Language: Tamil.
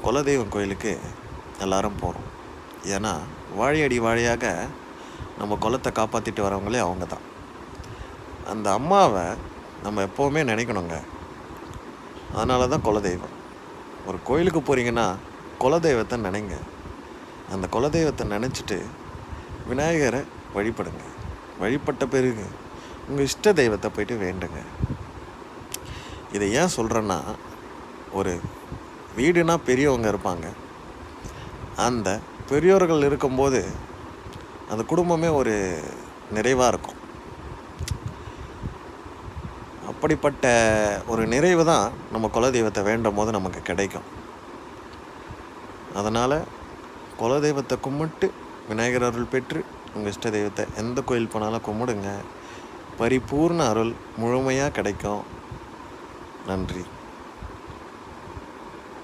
குலதெய்வம் கோயிலுக்கு எல்லாரும் போகிறோம். ஏன்னா வாழையடி வாழையாக நம்ம குலத்தை காப்பாற்றிட்டு வரவங்களே அவங்க தான். அந்த அம்மாவை நம்ம எப்போவுமே நினைக்கணுங்க. அதனால தான் குலதெய்வம். ஒரு கோயிலுக்கு போகிறீங்கன்னா குலதெய்வத்தை நினைங்க. அந்த குலதெய்வத்தை நினச்சிட்டு விநாயகரை வழிபடுங்க. வழிபட்ட பிறகு உங்கள் இஷ்ட தெய்வத்தை போயிட்டு வேண்டுங்க. இதை ஏன் சொல்கிறேன்னா, ஒரு வீடுனா பெரியவங்க இருப்பாங்க. அந்த பெரியோர்கள் இருக்கும்போது அந்த குடும்பமே ஒரு நிறைவாக இருக்கும். அப்படிப்பட்ட ஒரு நிறைவு தான் நம்ம குலதெய்வத்தை வேண்டும் போது நமக்கு கிடைக்கும். அதனால் குலதெய்வத்தை கும்பிட்டு விநாயகர் அருள் பெற்று உங்கள் இஷ்ட தெய்வத்தை எந்த கோயில் போனாலும் கும்பிடுங்க. பரிபூர்ண அருள் முழுமையாக கிடைக்கும். நன்றி.